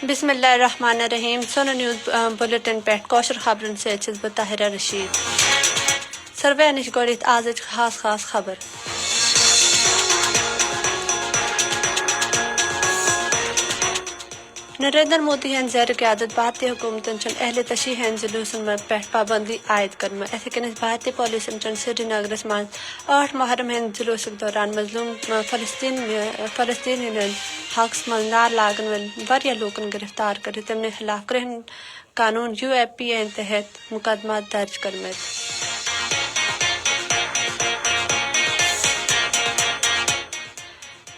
बिस्मिल्लाहिर्रहमानिर्रहीम। सोनो news bulletin पेट kosher खबरन से बह ताहिरा रशीद। सर्वे निश गोड़ित आज खास खबर। नरेंद्र मोदी हैं ज़ैर क़यादत भारतीय हुकूमतन चन अहले तशी हैं जुलूसन में पेट पाबंदी आयद करम ऐसे कन भारतीय पुलिस चन श्रीनगर में 8 मुहर्रम हैं जुलूस के दौरान मजलूम फ़लस्तीन हक नार लागन वारिया लोगन गिरफ्तार करे तमने खिलाफ ग्रहण कानून UAPA तहत मुकदमा दर्ज करम।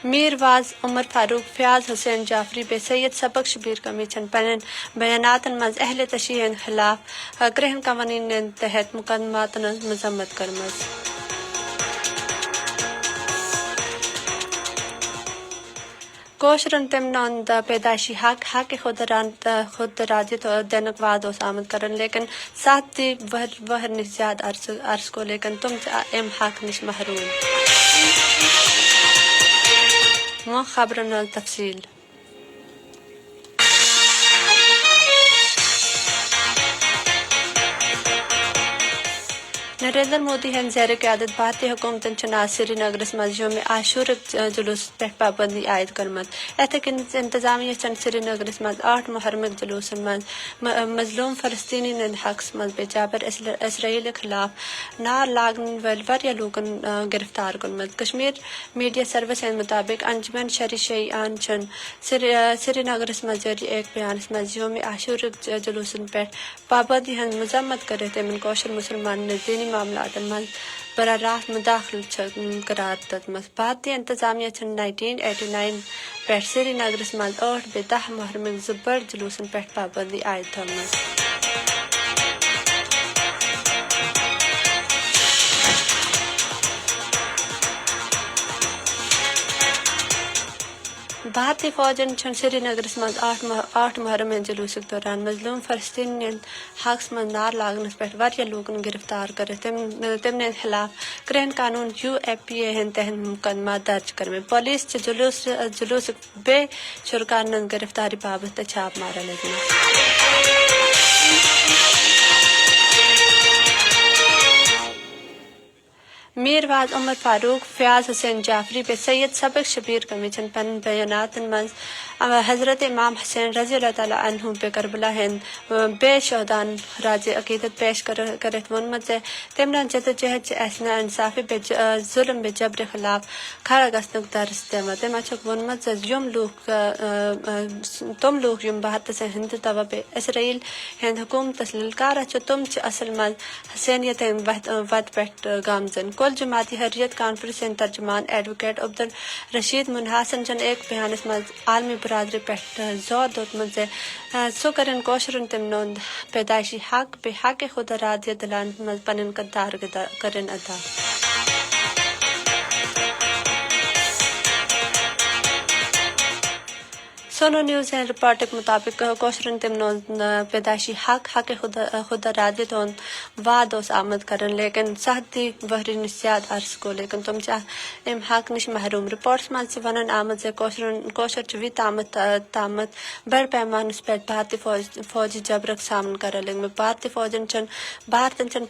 मीर वाज उमर फारूक फयाज हुसैन जाफरी बे सैयद सबक शबीर कमीशन पन बयानातन मज अहले तशीहन खिलाफ ग्रहण कवानीन तहत मुकदमातन मजम्मत करमज। कोशरन तमन पैदाइशी हक खुद राजित दैनक वाद आमद करन लेकिन साथ ही वह निजात अर्ज को लेकिन तुम एम हक निश महरूम। खबरन तफसील। नरेंद्र मोदी हैं ज़ैर क़यादत भारतीय हुकूमतन चनाज श्रीनगर में आशूर जुलूस पे पाबंदी आयद करमत ऐसे कि इंतजामिया चंद श्रीनगर में 8 मुहर्रम जुलूस मजलूम फ़लस्तीनी हक मज बेजाबर इसराइल खिलाफ नार लागन वारिया लोगन गिरफ्तार करमत। कश्मीर मीडिया सर्विस के मुताबिक अंजमन शरीआन चन श्रीनगर में जारी एक बयान में आशूर जुलूस पे पाबंदी मजम्मत करे तमन कौशल मुसलमान ने दीनी मामला बरा राह मुदाखल करार तदमस। भारतीय इंतजामिया 1989 पे श्रीनगर में 8 बे 10 मुहर्रम ज़बर जुलूसन पे पाबंदी आयद थमस। भारतीय फौजन छन श्रीनगर में 8 मुहर्रम जुलूस के दौरान मजलूम फ़लस्तीन हक में नार लागन पे वारिया लोगन गिरफ्तार करे तमने खिलाफ ग्रहण कानून UAPA तहत मुकदमा दर्ज करमे। पुलिस जुलूस बे शुरकान गिरफ्तारी बाबत छाप मारा लगी। मीर वाज उमर फारूक फयाज हुसैन जाफरी बे सैयद सबक शबीर कमीशन पन बयानातन मज हज़रत इमाम हुसैन रज़ी अल्लाह ताला अन्हु पे करबला हैं बे शहदान राज अकीदत पेश करत वनमत से तमना जदोजहद ऐसना इंसाफी बे जुल्म बे जबर खिलाफ खड़ा गस्तक दर्ज देमा तमचक वनमत से तुम लोग युम बात से हिंद तवा बे इसराइल हैं हुकूमत ललकार तुम असल मज हुसैनियत वद पेट गामजन कुल जमाती हरियत कॉन्फ्रेंस तर्जमान एडवोकेट अब्दुल रशीद मुनहासन जन एक बयान में आलमी बरादरी पे जोर दोतमत से सो करन कोशरन तमनोंद पैदाइशी हक पे हक खुद राजिय दलान पनन कदार करन अदा। सोनो न्यूज़ है रिपोर्ट के मुताबिक कोशरन तमनोंद पैदाइशी हक खुद राजित वाद आमद करन लेकिन साथी वहरी निस्यात अर्ज को लेकिन तुम एम हक निश महरूम। रिपोर्ट्स में से वनन आमद से कोशर चवी तामत बड़ पैमान पे भारतीय फौजी जबरक सामन कर लेंगे। भारतीय फौजन चन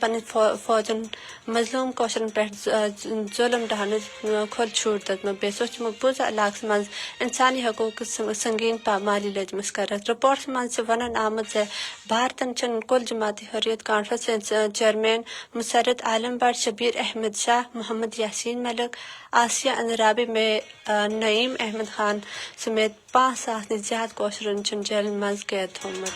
पन फौजन मजलूम कोशरन पे जुल्म डहान खुल छूट में बेसोच मकबूजा इलाक में इंसानी हकूक संगीन पामाली लजमस करत। रिपोर्ट्स में से वनन आमद से भारतन चन कुल जमाती हरियत कॉन्फ्रेंस चेयरमैन मुसरत आलम बट शबीर अहमद शाह मोहम्मद यासीन मलिक आसिया अंदराबी में नईम अहमद खान समेत 5 साथ ज्यादा कोशरन चन जेल मज कैद होमत।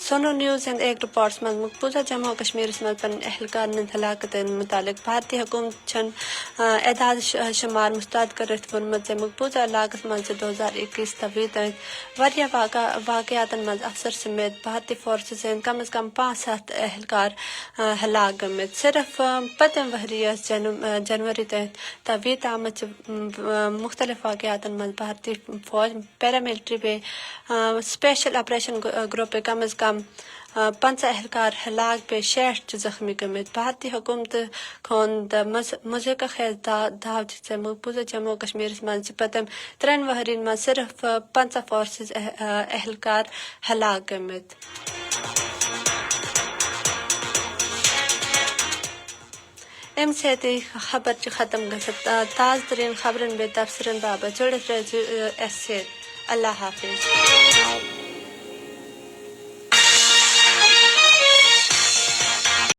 सोनो न्यूज़ एंड एक रिपोर्ट्स में मकबूजा जम्मू कश्मीर में पन अहलकार हलाकत मुतालिक भारतीय हुकूमत छन एदाद शुमार मुस्तद करत वनमत से मकबूजा इलाकत में 2021 तवीत वारिया वाक़यातन में अफसर समेत भारतीय फोर्सेस कम अज़ कम 5-7 अहलकार हलाक गमत। सिर्फ पतम वहरिया जनवरी तवीत आमद मुख्तलिफ वाक़यातन में भारतीय फौज पैरामिलिट्री पे स्पेशल ऑपरेशन ग्रुप कम अज़ कम 5 اہلکار ہلاک پہ 60 زخمی گمت بھارتی حکومت کھون مضحکہ خیز داو مقبوضہ جموں کشمیر من پتم 3 ورین من صرف 5 فورسز اہلکار ہلاک گمت. ام سیتی خبر ختم گژھت. تازہ ترین خبرن بے تبصرن بابت جڑت روزیو اس سے. اللہ حافظ.